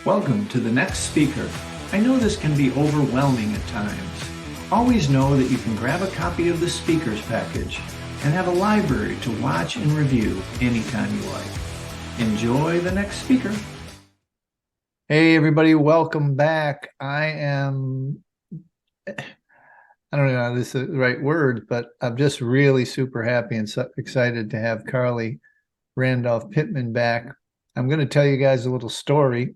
Welcome to the next speaker. I know this can be overwhelming at times. Always know that you can grab a copy of the speaker's package and have a library to watch and review anytime you like. Enjoy the next speaker. Hey everybody, welcome back. I don't know if this is the right word, but I'm just really super happy and so excited to have Carly Randolph Pittman back. I'm going to tell you guys a little story.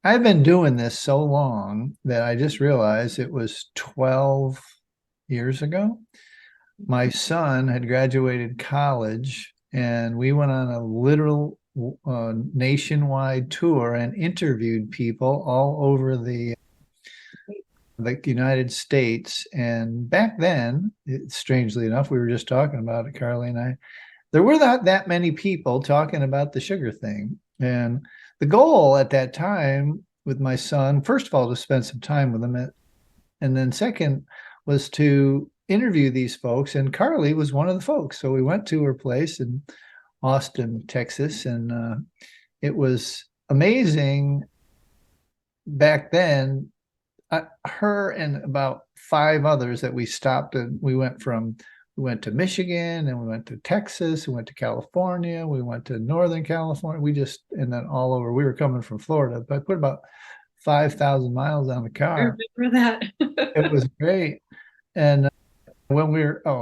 I've been doing this so long that I just realized it was 12 years ago. My son had graduated college and we went on a literal nationwide tour and interviewed people all over the United States. And back then, strangely enough, we were just talking about it, Carly and I, there were not that many people talking about the sugar thing. And the goal at that time with my son, first of all, to spend some time with him, and then second was to interview these folks. And Carly was one of the folks. So we went to her place in Austin, Texas, and it was amazing back then. Her and about 5 others that we stopped, and we went to Michigan, and we went to Texas, we went to California, we went to Northern California, and then all over. We were coming from Florida, but I put about 5,000 miles on the car. I remember that. It was great. And when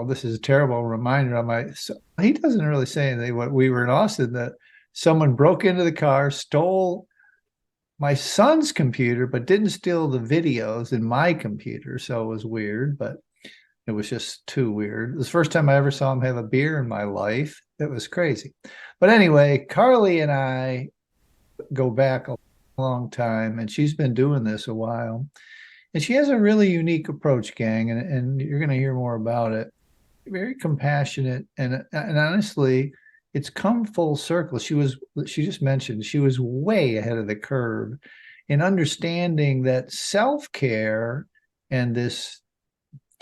this is a terrible reminder he doesn't really say anything. When we were in Austin, that someone broke into the car, stole my son's computer, but didn't steal the videos in my computer. So it was weird, but it was just too weird. It was the first time I ever saw him have a beer in my life. It was crazy. But anyway, Carly and I go back a long time, and she's been doing this a while. And she has a really unique approach, gang, and you're going to hear more about it. Very compassionate, and honestly, it's come full circle. She just mentioned she was way ahead of the curve in understanding that self-care and this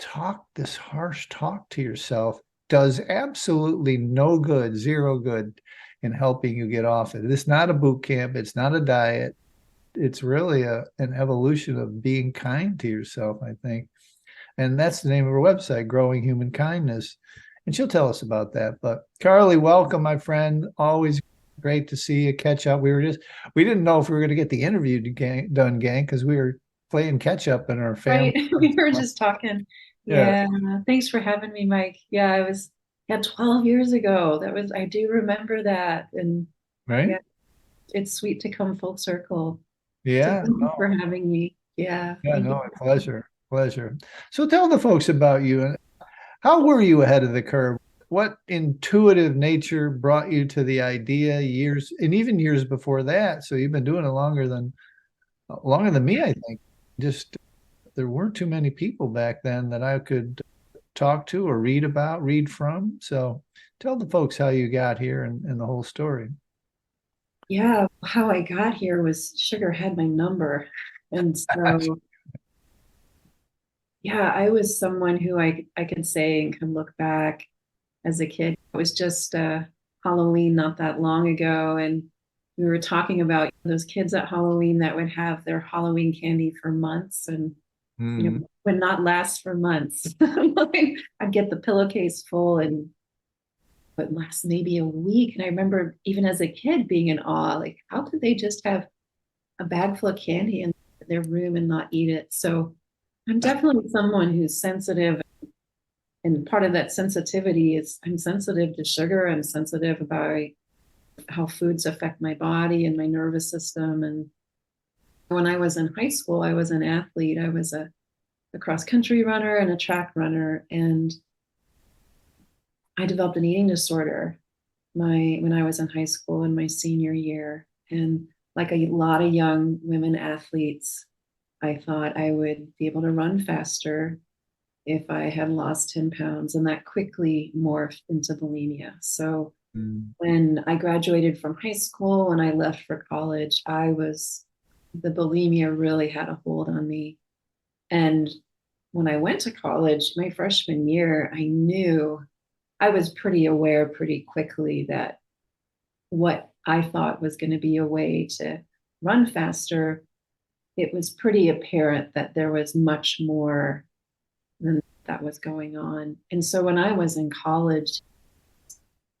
harsh talk to yourself does absolutely no good, zero good in helping you get off it. It's not a boot camp. It's not a diet. It's really an evolution of being kind to yourself, I think. And that's the name of her website, Growing Human Kindness. And she'll tell us about that. But Carly, welcome, my friend. Always great to see you, catch up. We didn't know if we were going to get the interview done, gang, because we were playing catch up in our family. Right. We were just talking. Yeah. Yeah. Thanks for having me, Mike. Yeah, yeah, 12 years ago. I do remember that. And Right. yeah, it's sweet to come full circle. So Yeah. thank you for No. having me. Yeah. Yeah. Thank you. No. Pleasure. Pleasure. So tell the folks about you and how were you ahead of the curve? What intuitive nature brought you to the idea years and even years before that? So you've been doing it longer than me, I think. Just there weren't too many people back then that I could talk to or read from. So tell the folks how you got here and the whole story. Yeah. How I got here was sugar had my number. And so, yeah, I was someone who I could say and can look back as a kid. It was just Halloween not that long ago, and we were talking about those kids at Halloween that would have their Halloween candy for months, and Mm. would not last for months. Like, I'd get the pillowcase full and would last maybe a week. And I remember even as a kid being in awe, like how could they just have a bag full of candy in their room and not eat it? So I'm definitely someone who's sensitive, and part of that sensitivity is I'm sensitive to sugar. I'm sensitive about how foods affect my body and my nervous system. And when I was in high school, I was an athlete. I was a cross country runner and a track runner. And I developed an eating disorder when I was in high school in my senior year. And like a lot of young women athletes, I thought I would be able to run faster if I had lost 10 pounds. And that quickly morphed into bulimia. So Mm. when I graduated from high school and I left for college, the bulimia really had a hold on me. And when I went to college, my freshman year, I was pretty aware pretty quickly that what I thought was going to be a way to run faster, it was pretty apparent that there was much more than that was going on. And so when I was in college,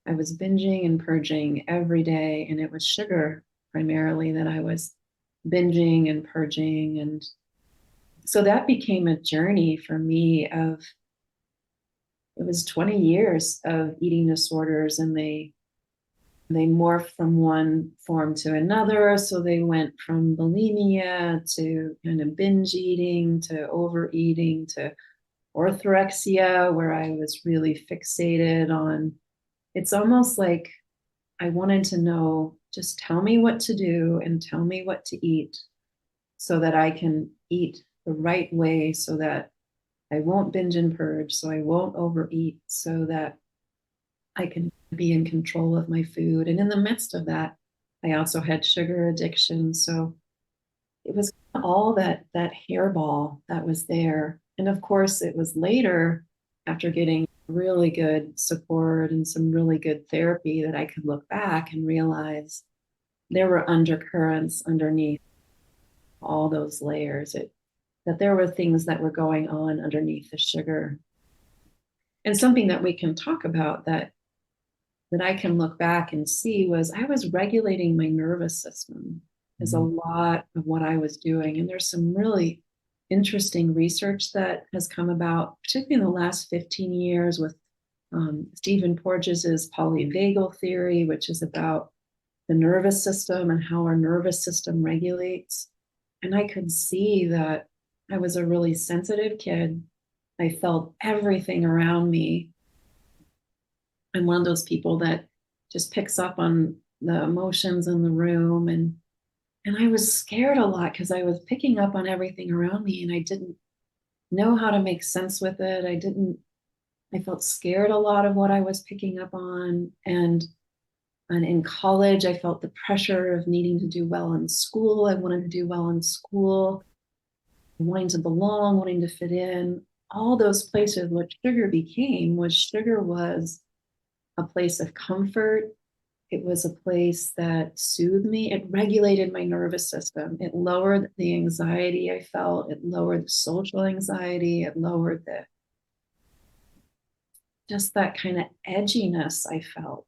I was binging and purging every day, and it was sugar primarily that I was binging and purging. And so that became a journey for me of, it was 20 years of eating disorders, and they morphed from one form to another. So they went from bulimia to kind of binge eating to overeating to orthorexia, where I was really fixated on, it's almost like I wanted to know, just tell me what to do and tell me what to eat so that I can eat the right way, so that I won't binge and purge, so I won't overeat, so that I can be in control of my food. And in the midst of that, I also had sugar addiction. So it was all that hairball that was there. And of course, it was later, after getting really good support and some really good therapy, that I could look back and realize there were undercurrents underneath all those layers. That there were things that were going on underneath the sugar. And something that we can talk about that I can look back and see was I was regulating my nervous system is a lot of what I was doing. And there's some really interesting research that has come about, particularly in the last 15 years, with Stephen Porges's polyvagal theory, which is about the nervous system and how our nervous system regulates. And I could see that I was a really sensitive kid. I felt everything around me. I'm one of those people that just picks up on the emotions in the room, and I was scared a lot because I was picking up on everything around me, and I didn't know how to make sense with it. I felt scared a lot of what I was picking up on. And in college, I felt the pressure of needing to do well in school. I wanted to do well in school, wanting to belong, wanting to fit in. All those places, what sugar became was, sugar was a place of comfort. It was a place that soothed me. It regulated my nervous system. It lowered the anxiety I felt. It lowered the social anxiety. It lowered the, just that kind of edginess I felt.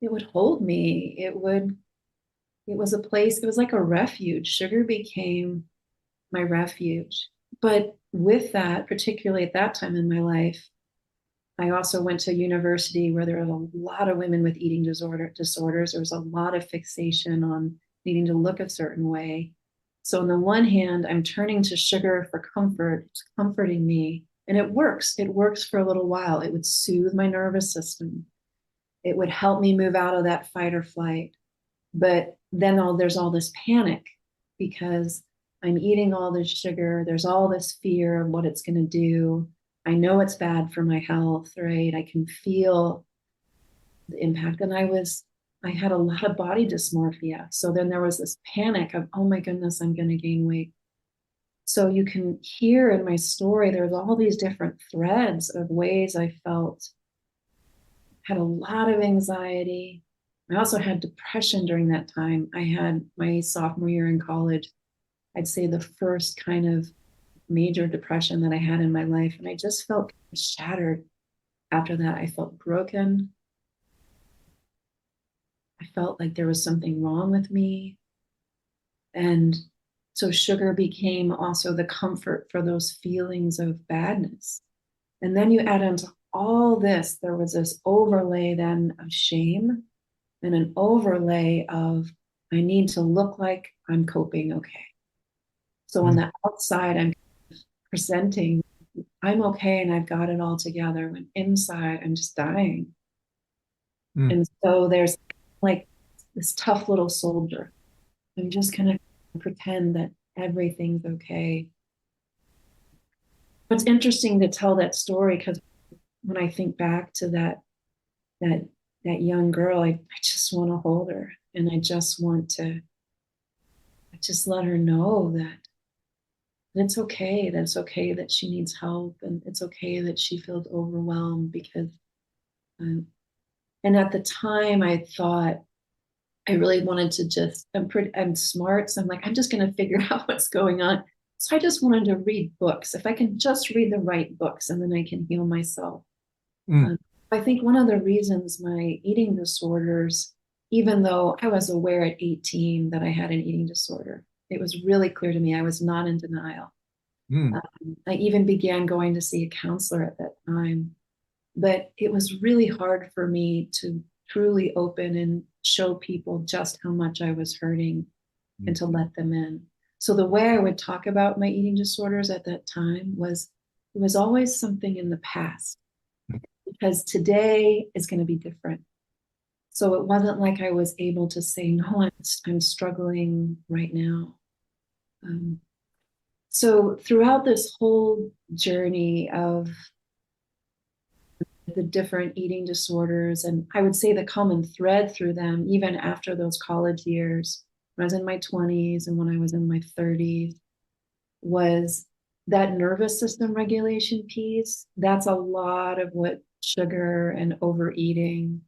It would hold me. It was a place, it was like a refuge. Sugar became my refuge. But with that, particularly at that time in my life, I also went to a university where there were a lot of women with eating disorders. There was a lot of fixation on needing to look a certain way. So on the one hand, I'm turning to sugar for comfort. It's comforting me. And it works. It works for a little while. It would soothe my nervous system. It would help me move out of that fight or flight. But then there's all this panic because I'm eating all this sugar. There's all this fear of what it's going to do. I know it's bad for my health, right? I can feel the impact. And I had a lot of body dysmorphia. So then there was this panic of, oh my goodness, I'm going to gain weight. So you can hear in my story, there's all these different threads of ways I felt, had a lot of anxiety. I also had depression during that time. I had my sophomore year in college, I'd say the first kind of major depression that I had in my life. And I just felt shattered after that. I felt broken. I felt like there was something wrong with me. And so sugar became also the comfort for those feelings of badness. And then you add into all this, there was this overlay then of shame and an overlay of, I need to look like I'm coping okay. So on the outside, I'm presenting, I'm okay and I've got it all together, when inside I'm just dying. And so there's like this tough little soldier. I'm just gonna pretend that everything's okay. It's interesting to tell that story because when I think back to that that young girl, I just want to hold her, and I just want to just let her know that it's okay. That it's okay that she needs help, and it's okay that she feels overwhelmed because. And at the time, I thought I really wanted to just, I'm smart. So I'm like, I'm just going to figure out what's going on. So I just wanted to read books. If I can just read the right books and then I can heal myself. Mm, Um, I think one of the reasons my eating disorders, even though I was aware at 18 that I had an eating disorder, it was really clear to me. I was not in denial. mm, I even began going to see a counselor at that time, but it was really hard for me to truly open and show people just how much I was hurting and mm, to let them in. So the way I would talk about my eating disorders at that time was it was always something in the past because today is going to be different. So it wasn't like I was able to say, no, I'm struggling right now. Um, so throughout this whole journey of the different eating disorders, and I would say the common thread through them, even after those college years, when I was in my 20s and when I was in my 30s, was that nervous system regulation piece. That's a lot of what sugar and overeating,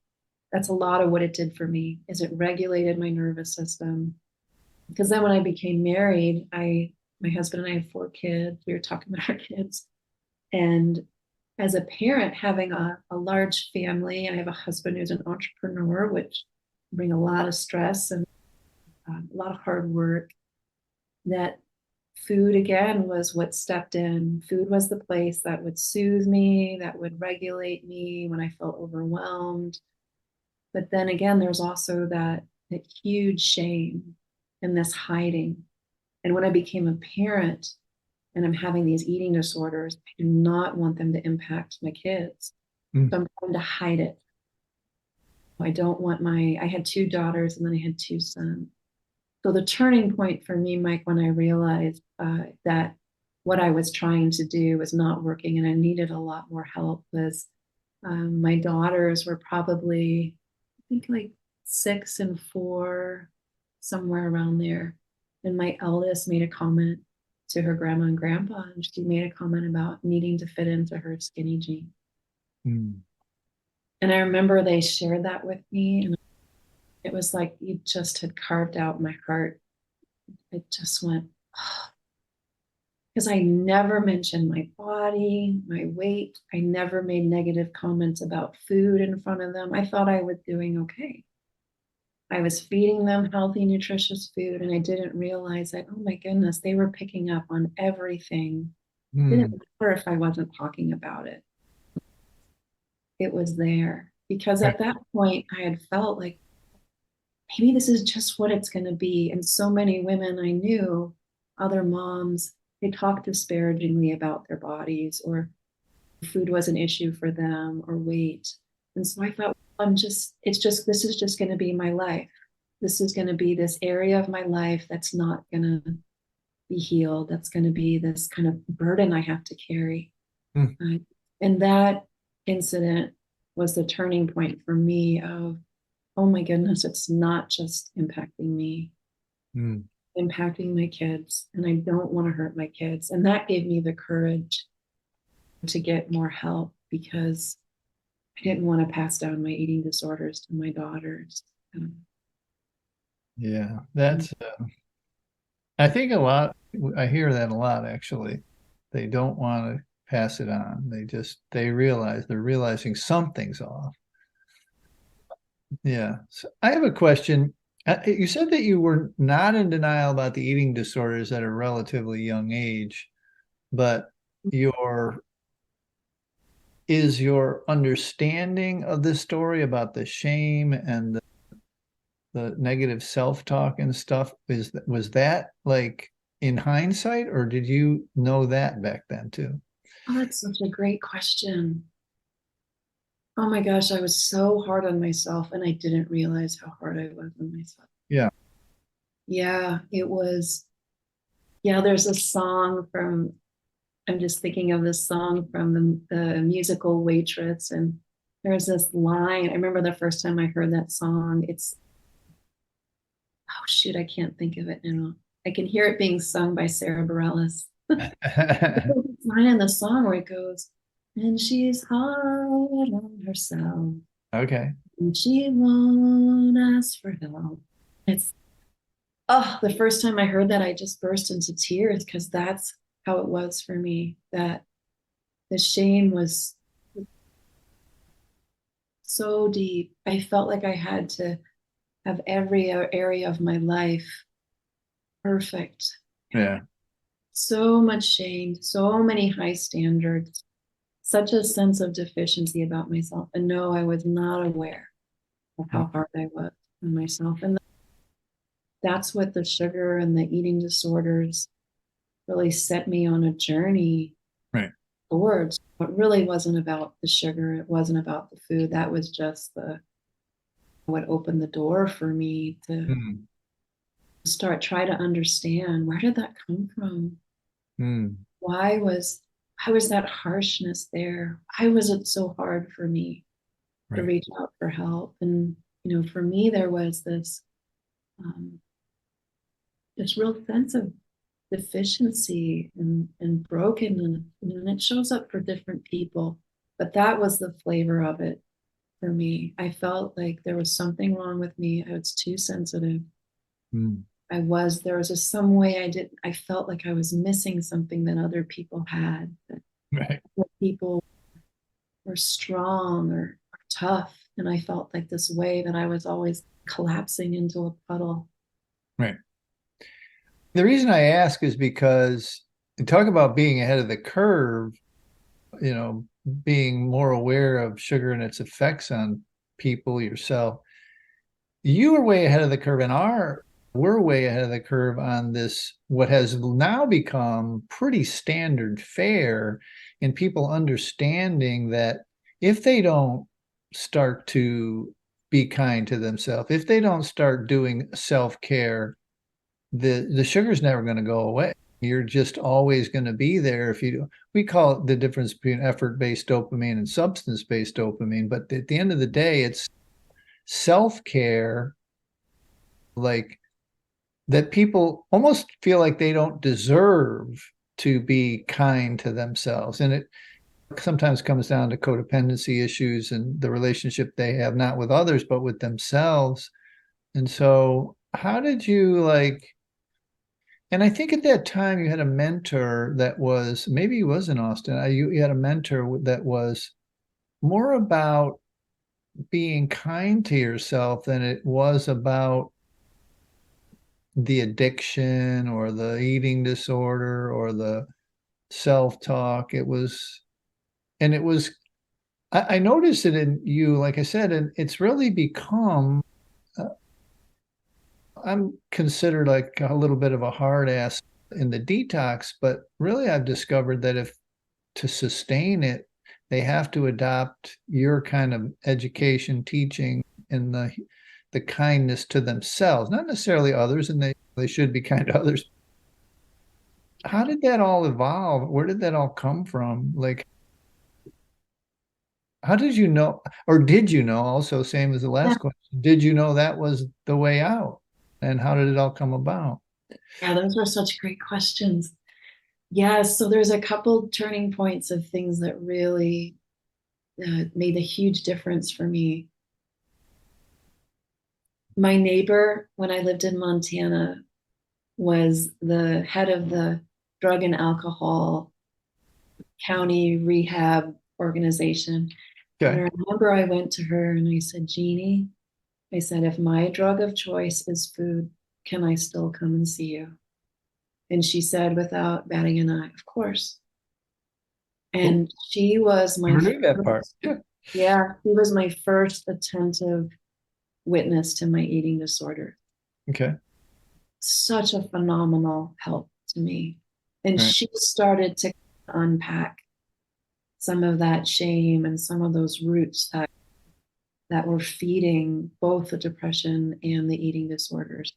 that's a lot of what it did for me, is it regulated my nervous system. Because then when I became married, my husband and I have 4 kids. We were talking about our kids. And as a parent, having a large family, I have a husband who's an entrepreneur, which bring a lot of stress and a lot of hard work. That food again was what stepped in. Food was the place that would soothe me, that would regulate me when I felt overwhelmed. But then again, there's also that huge shame and this hiding. And when I became a parent and I'm having these eating disorders, I do not want them to impact my kids. mm, So I'm trying to hide it. I don't want I had 2 daughters and then I had 2 sons. So the turning point for me, Mike, when I realized that what I was trying to do was not working and I needed a lot more help was my daughters were probably, I think, like 6 and 4, somewhere around there. And my eldest made a comment to her grandma and grandpa, and she made a comment about needing to fit into her skinny jeans. mm. And I remember they shared that with me, and it was like you just had carved out my heart. It just went, because I never mentioned my body, my weight. I never made negative comments about food in front of them. I thought I was doing okay. I was feeding them healthy, nutritious food, and I didn't realize that, oh my goodness, they were picking up on everything. It Mm, didn't matter if I wasn't talking about it, it was there. Because right. at that point, I had felt like maybe this is just what it's going to be. And so many women I knew, other moms, they talked disparagingly about their bodies, or food was an issue for them, or weight. And so I thought, this is just going to be my life. This is going to be this area of my life that's not going to be healed. That's going to be this kind of burden I have to carry. Mm, Uh, and that incident was the turning point for me of, oh my goodness, it's not just impacting me, mm. impacting my kids. And I don't want to hurt my kids. And that gave me the courage to get more help because I didn't want to pass down my eating disorders to my daughters. Yeah, that's, I think a lot, I hear that a lot actually. They don't want to pass it on. They realize they're realizing something's off. Yeah. So I have a question. You said that you were not in denial about the eating disorders at a relatively young age, but your is your understanding of this story about the shame and the negative self-talk and stuff, was that like in hindsight, or did you know that back then too? Oh, that's such a great question. Oh my gosh, I was so hard on myself and I didn't realize how hard I was on myself. Yeah. Yeah, it was. Yeah, there's a song from, I'm just thinking of this song from the musical Waitress. And there's this line. I remember the first time I heard that song. Oh shoot, I can't think of it now. I can hear it being sung by Sarah Bareilles. There's this line in the song where it goes, and she's hard on herself. Okay. And she won't ask for help. It's, oh, the first time I heard that, I just burst into tears because that's how it was for me. That the shame was so deep. I felt like I had to have every area of my life perfect. Yeah. So much shame, so many high standards, such a sense of deficiency about myself. And no, I was not aware of how hard I was on myself. And that's what the sugar and the eating disorders really set me on a journey Right. towards. It really wasn't about the sugar, it wasn't about the food. That was just the what opened the door for me to Mm. try to understand, where did that come from? Mm. Why was that harshness there? Why was it so hard for me to Right. reach out for help? And for me, there was um, this real sense of deficiency and brokenness, and it shows up for different people. But that was the flavor of it for me. I felt like there was something wrong with me. I was too sensitive. Mm. There was some way I felt like I was missing something that other people had, that Right. people were strong or tough. And I felt like this way that I was always collapsing into a puddle. Right. The reason I ask is because you talk about being ahead of the curve, you know, being more aware of sugar and its effects on people, yourself. You are way ahead of the curve, and we're way ahead of the curve on this, what has now become pretty standard fare in people understanding that if they don't start to be kind to themselves, if they don't start doing self-care, the sugar's never going to go away. You're just always going to be there. If you We call it the difference between effort-based dopamine and substance-based dopamine, but at the end of the day, it's self-care, like, that people almost feel like they don't deserve to be kind to themselves. And it sometimes comes down to codependency issues and the relationship they have, not with others, but with themselves. And so, how did you and I think at that time you had a mentor that was, maybe he was in Austin. You had a mentor that was more about being kind to yourself than it was about the addiction or the eating disorder or the self-talk. It was, I noticed it in you, like I said, and it's really become, uh, I'm considered like a little bit of a hard ass in the detox, but really I've discovered that if to sustain it, they have to adopt your kind of education, teaching, and the kindness to themselves, not necessarily others, and they should be kind to others. How did that all evolve? Where did that all come from? Like, how did you know, or did you know, also, same as the Yeah, last question, did you know that was the way out? And how did it all come about? yeah, those were such great questions. Yeah, so there's a couple turning points of things that really made a huge difference for me. My neighbor, when I lived in Montana, was the head of the drug and alcohol county rehab organization. And Okay. I remember I went to her and I said, Jeannie, I said, if my drug of choice is food, can I still come and see you? And she said, without batting an eye, of course. Oh, And she was my never knew that part. first, Yeah. yeah, she was my first attentive witness to my eating disorder. Okay. Such a phenomenal help to me. And All right. she started to unpack some of that shame and some of those roots that were feeding both the depression and the eating disorders.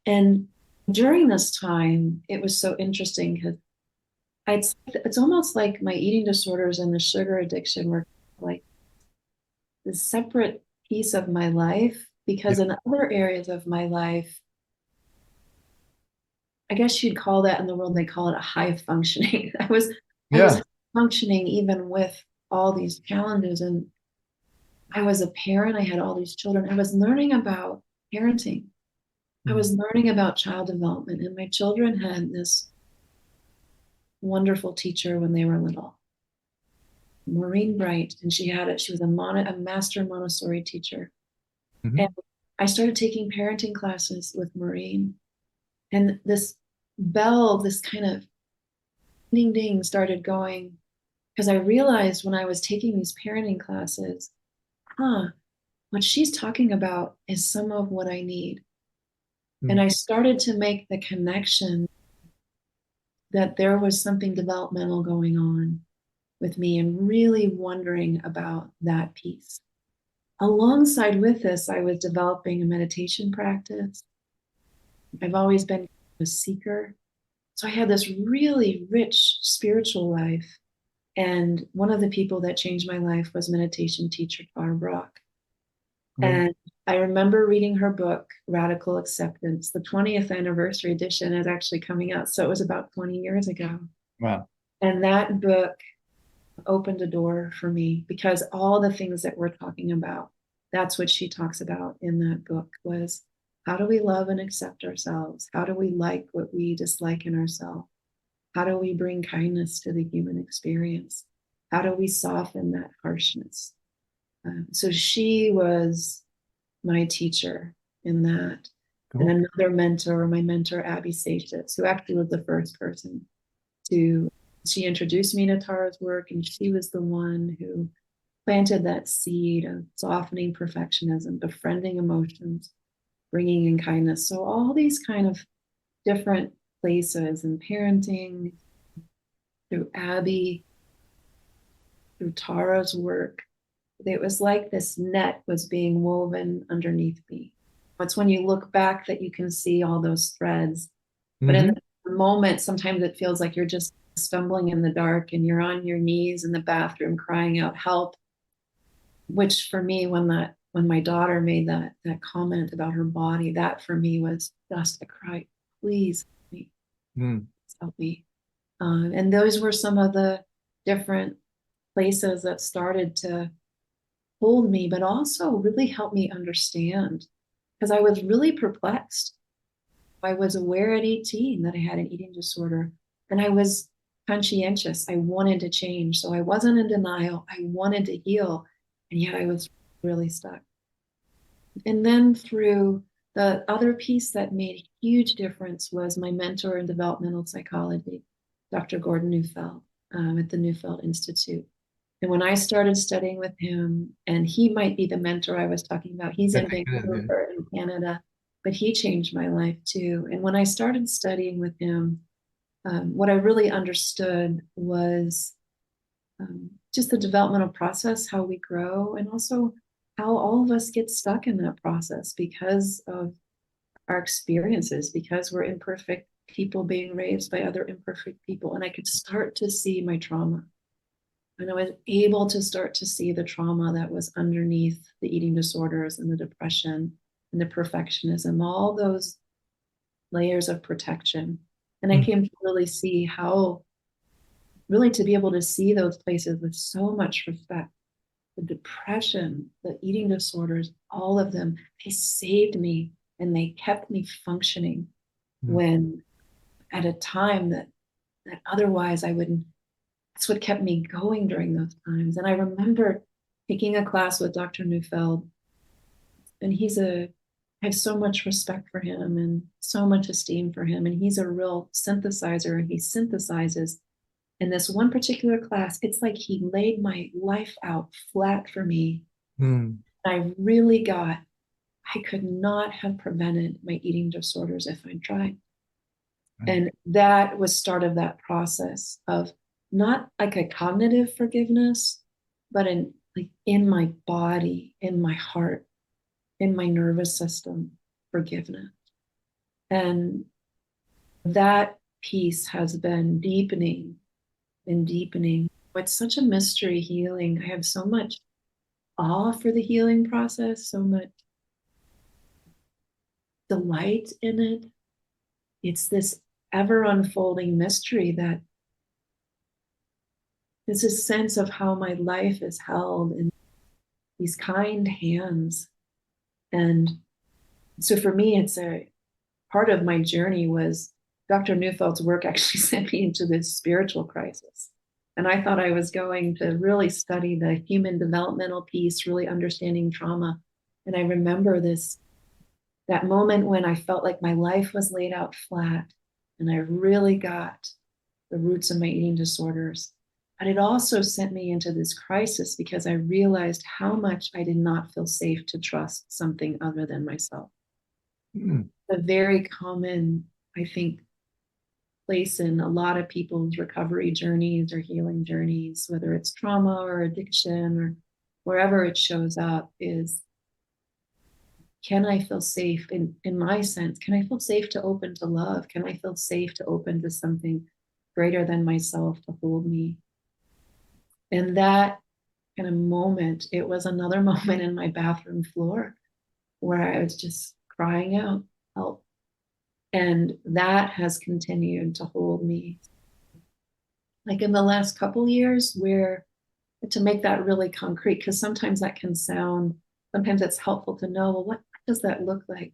And during this time, it was so interesting because it's almost like my eating disorders and the sugar addiction were like this separate piece of my life, Yeah. because in other areas of my life, I guess you'd call that, in the world they call it, a high functioning. I was Yeah. functioning even with all these challenges, and I was a parent, I had all these children. I was learning about parenting. I was learning about child development, and my children had this wonderful teacher when they were little, Maureen Bright, and she was a master Montessori teacher. Mhm. And I started taking parenting classes with Maureen, and this bell, this kind of ding ding started going because I realized when I was taking these parenting classes, huh, what she's talking about is some of what I need. And Mm. I started to make the connection that there was something developmental going on with me and really wondering about that piece. Alongside with this, I was developing a meditation practice. I've always been a seeker. So I had this really rich spiritual life. And one of the people that changed my life was meditation teacher Tara Brach. Right. And I remember reading her book, Radical Acceptance. The 20th anniversary edition is actually coming out. So it was about 20 years ago. Wow. And that book opened a door for me because all the things that we're talking about, that's what she talks about in that book was how do we love and accept ourselves? How do we like what we dislike in ourselves? How do we bring kindness to the human experience? How do we soften that harshness? So she was my teacher in that. And Cool. another mentor, my mentor, Abby Seixas, who actually was the first person to, she introduced me to Tara's work, and she was the one who planted that seed of softening perfectionism, befriending emotions, bringing in kindness. So all these kind of different places in parenting, through Abby, through Tara's work, it was like this net was being woven underneath me. It's when you look back that you can see all those threads. But in Hmm. the moment, sometimes it feels like you're just stumbling in the dark and you're on your knees in the bathroom crying out help. Which for me, when my daughter made that comment about her body, that for me was just a cry, please help me, Mm. help me. And those were some of the different places that started to hold me, but also really helped me understand because I was really perplexed. I was aware at 18 that I had an eating disorder, and I was conscientious. I wanted to change. So I wasn't in denial. I wanted to heal, and yet I was really stuck. And then through the other piece that made a huge difference was my mentor in developmental psychology, Dr. Gordon Neufeld, at the Neufeld Institute. And when I started studying with him, and he might be the mentor I was talking about, he's I in think it is. Vancouver in Canada, but he changed my life too. And when I started studying with him, what I really understood was just the developmental process, how we grow, and also how all of us get stuck in that process because of our experiences, because we're imperfect people being raised by other imperfect people. And I could start to see my trauma. And I was able to start to see the trauma that was underneath the eating disorders and the depression and the perfectionism, all those layers of protection. And I Mm. came to really see how, really to be able to see those places with so much respect. The depression, the eating disorders, all of them, they saved me and they kept me functioning Mm. when at a time that otherwise I wouldn't. That's what kept me going during those times. And I remember taking a class with Dr. Neufeld, and I have so much respect for him and so much esteem for him. And he's a real synthesizer, and he synthesizes. In this one particular class, it's like he laid my life out flat for me. Mm. I really got, I could not have prevented my eating disorders if I tried. Right. And that was start of that process of not like a cognitive forgiveness, but in like in my body, in my heart, in my nervous system, forgiveness. And that piece has been deepening and deepening. It's such a mystery healing. I have so much awe for the healing process, so much delight in it. It's this ever unfolding mystery that there's a sense of how my life is held in these kind hands. And so for me, it's a part of my journey was Dr. Neufeld's work actually sent me into this spiritual crisis. And I thought I was going to really study the human developmental piece, really understanding trauma. And I remember that moment when I felt like my life was laid out flat and I really got the roots of my eating disorders. But it also sent me into this crisis because I realized how much I did not feel safe to trust something other than myself. Mm. A very common, I think, place in a lot of people's recovery journeys or healing journeys, whether it's trauma or addiction or wherever it shows up, is can I feel safe in my sense? Can I feel safe to open to love? Can I feel safe to open to something greater than myself to hold me? And that kind of moment, it was another moment in my bathroom floor where I was just crying out, help. And that has continued to hold me. Like in the last couple years, where to make that really concrete, because sometimes that can sound, sometimes it's helpful to know, well, what does that look like?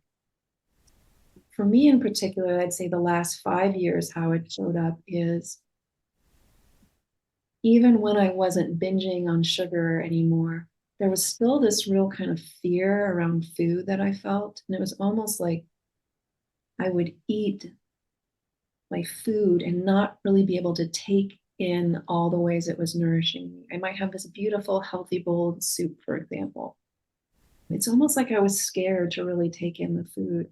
For me in particular, I'd say the last 5 years, how it showed up is even when I wasn't binging on sugar anymore, there was still this real kind of fear around food that I felt. And it was almost like I would eat my food and not really be able to take in all the ways it was nourishing me. I might have this beautiful, healthy bowl of soup, for example. It's almost like I was scared to really take in the food.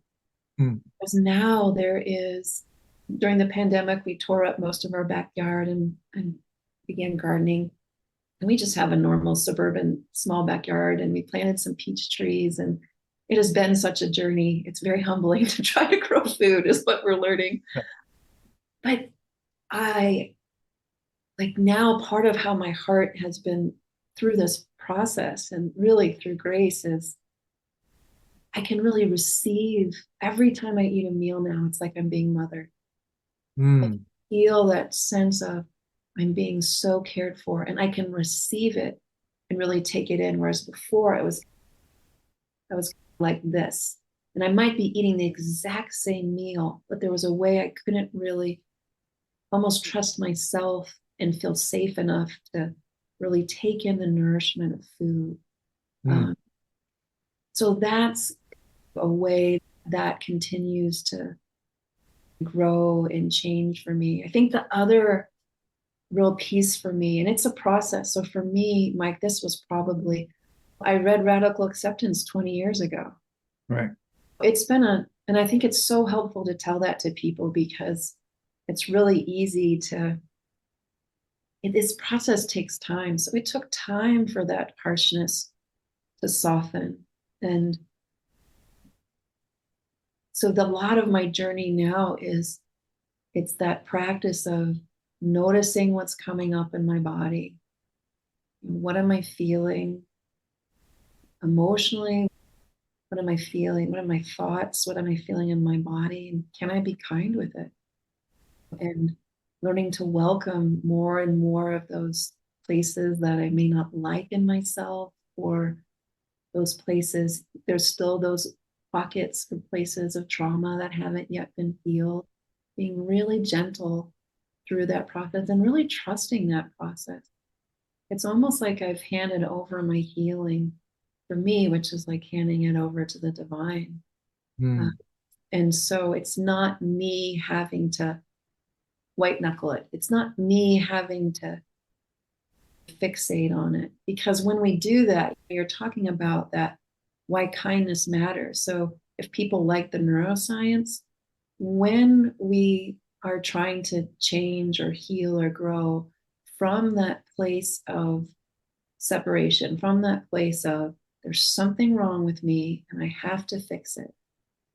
Mm. Because now there is, during the pandemic, we tore up most of our backyard and began gardening. And we just have a normal suburban small backyard and we planted some peach trees. And it has been such a journey. It's very humbling to try to grow food, is what we're learning. Yeah. But I like now part of how my heart has been through this process and really through grace is I can really receive every time I eat a meal now. It's like I'm being mothered. I Mm. feel that sense of I'm being so cared for and I can receive it and really take it in. Whereas before I was like this. And I might be eating the exact same meal, but there was a way I couldn't really almost trust myself and feel safe enough to really take in the nourishment of food. Mm. Um, so that's a way that continues to grow and change for me. I think the other real piece for me, and it's a process. So for me, Mike, this was probably, I read Radical Acceptance 20 years ago. Right. It's been and I think it's so helpful to tell that to people because it's really easy to, this process takes time. So it took time for that harshness to soften. And so a lot of my journey now is it's that practice of noticing what's coming up in my body. What am I feeling emotionally? What am I feeling? What are my thoughts? What am I feeling in my body? And can I be kind with it? And learning to welcome more and more of those places that I may not like in myself, or those places, there's still those pockets or places of trauma that haven't yet been healed, being really gentle through that process and really trusting that process. It's almost like I've handed over my healing for me, which is like handing it over to the divine. Uh, Mm. and so it's not me having to white knuckle it. It's not me having to fixate on it. Because when we do that, you're talking about that why kindness matters. So if people like the neuroscience, when we are trying to change or heal or grow from that place of separation, from that place of there's something wrong with me and I have to fix it,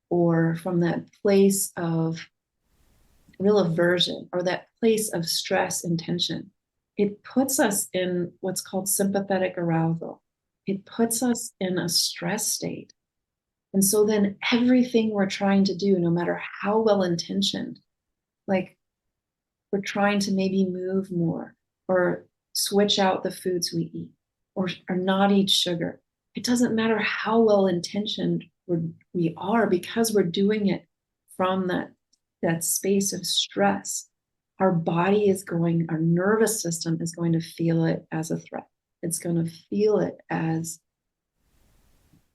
or from that place of real aversion or that place of stress and tension, it puts us in what's called sympathetic arousal. It puts us in a stress state. And so then everything we're trying to do, no matter how well intentioned, like we're trying to maybe move more or switch out the foods we eat or not eat sugar. it doesn't matter how well intentioned we are, because we're doing it from that space of stress. Our body is going, our nervous system is going to feel it as a threat. It's going to feel it as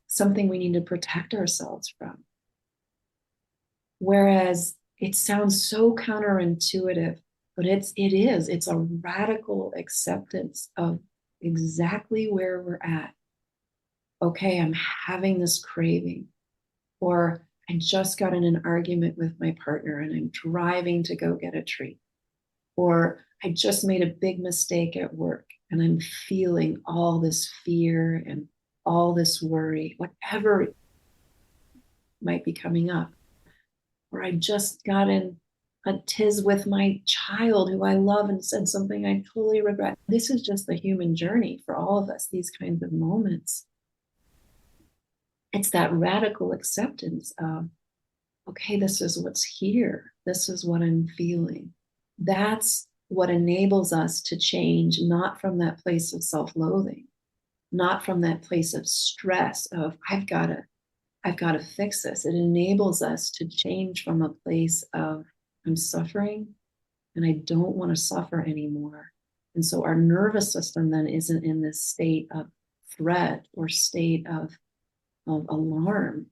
something we need to protect ourselves from. Whereas it sounds so counterintuitive, but it's a radical acceptance of exactly where we're at. Okay, I'm having this craving, or I just got in an argument with my partner and I'm driving to go get a treat, or I just made a big mistake at work and I'm feeling all this fear and all this worry, whatever might be coming up. Or I just got in a tiz with my child who I love and said something I totally regret. This is just the human journey for all of us, these kinds of moments. It's that radical acceptance of, okay, this is what's here. This is what I'm feeling. That's what enables us to change, not from that place of self-loathing, not from that place of stress of, I've got to fix this. It enables us to change from a place of, I'm suffering and I don't want to suffer anymore. And so our nervous system then isn't in this state of threat or state of alarm.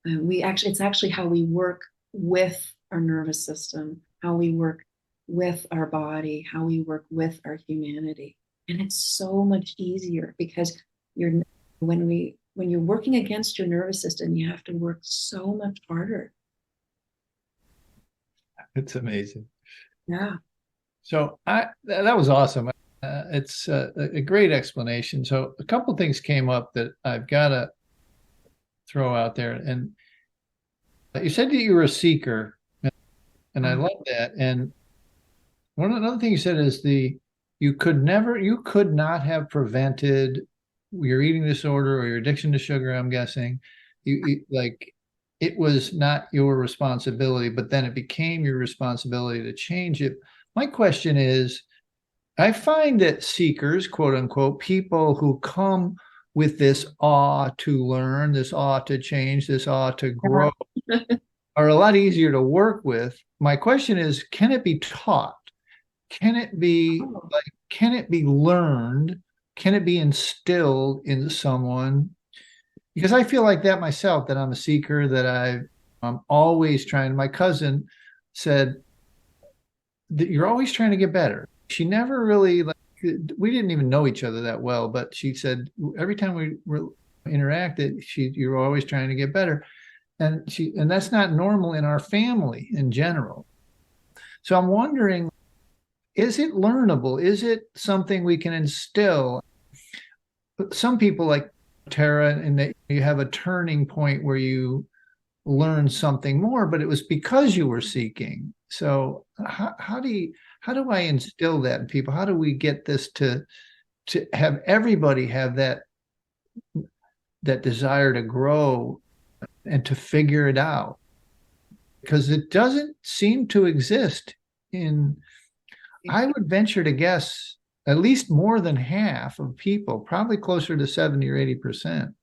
It's actually how we work with our nervous system, how we work with our body, how we work with our humanity. And it's so much easier because when you're working against your nervous system, you have to work so much harder. It's amazing. Yeah. So that was awesome. It's a great explanation. So a couple things came up that I've got to throw out there. And you said that you were a seeker, and I love that. And another thing you said is you could not have prevented your eating disorder or your addiction to sugar, I'm guessing. Like, it was not your responsibility, but then it became your responsibility to change it. My question is, I find that seekers, quote unquote, people who come with this awe to learn, this awe to change, this awe to grow, are a lot easier to work with. My question is, can it be taught? Can it be learned? Can it be instilled into someone? Because I feel like that myself, that I'm a seeker, that I'm always trying. My cousin said that you're always trying to get better. She never really, we didn't even know each other that well, but she said every time we interacted, you're always trying to get better. And that's not normal in our family in general. So I'm wondering, is it learnable? Is it something we can instill? Some people like Tara, and that you have a turning point where you learn something more, but it was because you were seeking. So how do I instill that in people? How do we get this to have everybody have that desire to grow and to figure it out? Because it doesn't seem to exist I would venture to guess, at least more than half of people, probably closer to 70 or 80%.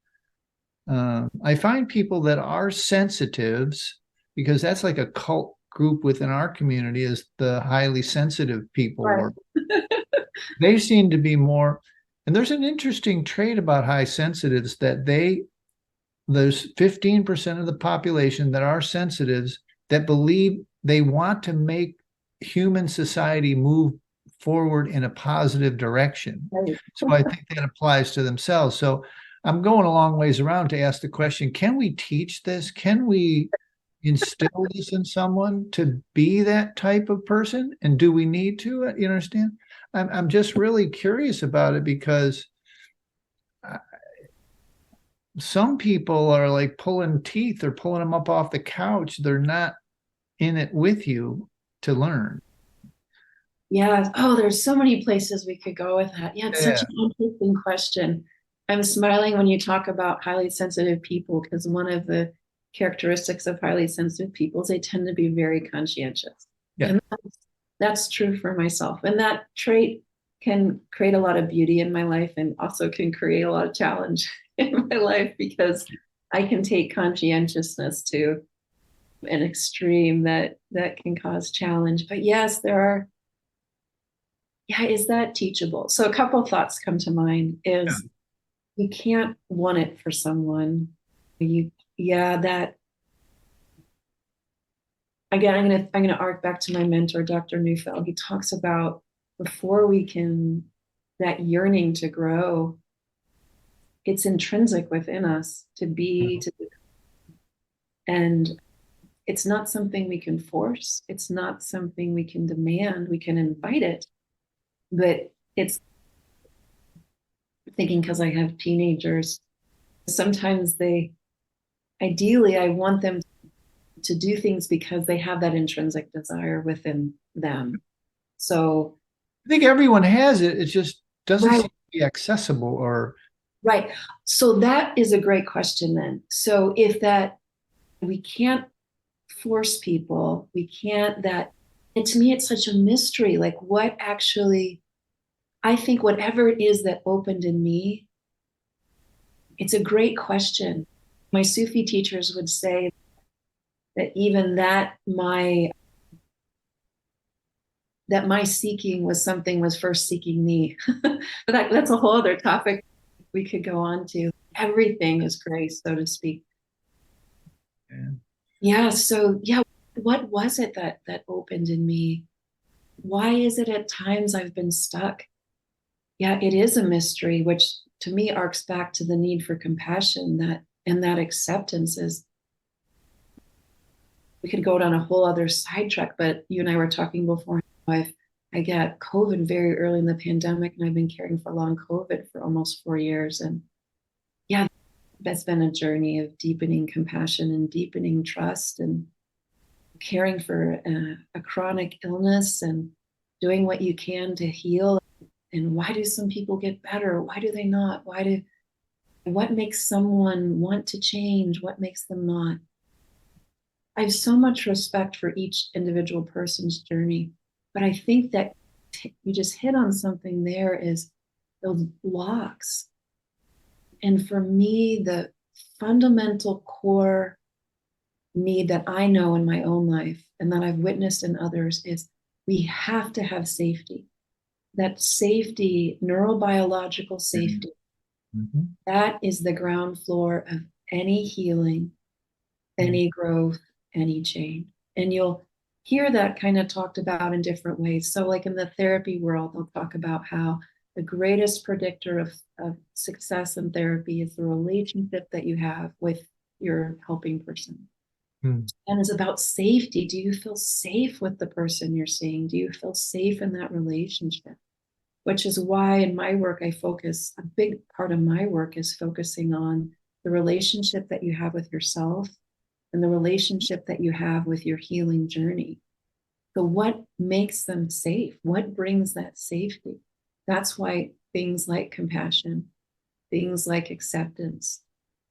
I find people that are sensitives, because that's like a cult group within our community, is the highly sensitive people. Right. They seem to be more, and there's an interesting trait about high sensitives that there's 15% of the population that are sensitives that believe they want to make human society move forward in a positive direction. Right. So I think that applies to themselves. So I'm going a long ways around to ask the question, can we teach this? Can we instill this in someone to be that type of person? And do we need to? You understand? I'm just really curious about it, because some people are like pulling teeth or pulling them up off the couch. They're not in it with you to learn. Yeah. Oh, there's so many places we could go with that. Yeah, it's such an interesting question. I'm smiling when you talk about highly sensitive people, because one of the characteristics of highly sensitive people is they tend to be very conscientious. Yeah. And that's true for myself. And that trait can create a lot of beauty in my life and also can create a lot of challenge in my life, because I can take conscientiousness to an extreme that can cause challenge. But yes, there are, yeah, is that teachable? So a couple of thoughts come to mind Yeah. is you can't want it for someone. You, yeah, that again, I'm gonna arc back to my mentor, Dr. Neufeld. He talks about before we can that yearning to grow, it's intrinsic within us to be to and it's not something we can force. It's not something we can demand. We can invite it, but it's thinking because I have teenagers, sometimes they ideally I want them to do things because they have that intrinsic desire within them. So, I think everyone has it. It just doesn't right, seem to be accessible or right. So that is a great question then. So if that we can't force people, we can't that, and to me it's such a mystery. Like what actually, I think whatever it is that opened in me, it's a great question. My Sufi teachers would say that even that my seeking was something was first seeking me. But that's a whole other topic we could go on to. Everything is grace, so to speak. yeah. Yeah. So yeah, what was it that opened in me? Why is it at times I've been stuck? Yeah, it is a mystery, which to me arcs back to the need for compassion that and that acceptance is we could go down a whole other sidetrack, but you and I were talking before. I got COVID very early in the pandemic, and I've been caring for long COVID for almost 4 years. And yeah, that's been a journey of deepening compassion and deepening trust and caring for a chronic illness and doing what you can to heal. And why do some people get better? Why do they not? What makes someone want to change? What makes them not? I have so much respect for each individual person's journey, but I think that you just hit on something there is those blocks. And for me, the fundamental core need that I know in my own life and that I've witnessed in others is we have to have safety. That safety, neurobiological safety, Mhm. that is the ground floor of any healing, any growth, any change. And you'll hear that kind of talked about in different ways. So, like in the therapy world, they'll talk about how the greatest predictor of success in therapy is the relationship that you have with your helping person. Mm. And it's about safety. Do you feel safe with the person you're seeing? Do you feel safe in that relationship? Which is why in my work, I focus, a big part of my work is focusing on the relationship that you have with yourself and the relationship that you have with your healing journey. So, what makes them safe? What brings that safety? That's why things like compassion, things like acceptance,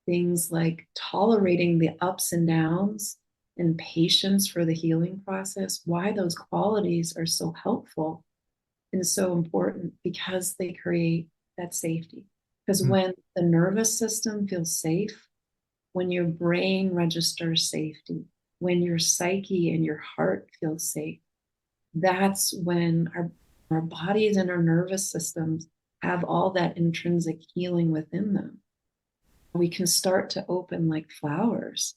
things like tolerating the ups and downs and patience for the healing process, why those qualities are so helpful and so important because they create that safety. Because Mm. when the nervous system feels safe, when your brain registers safety, when your psyche and your heart feel safe, that's when our bodies and our nervous systems have all that intrinsic healing within them. We can start to open like flowers,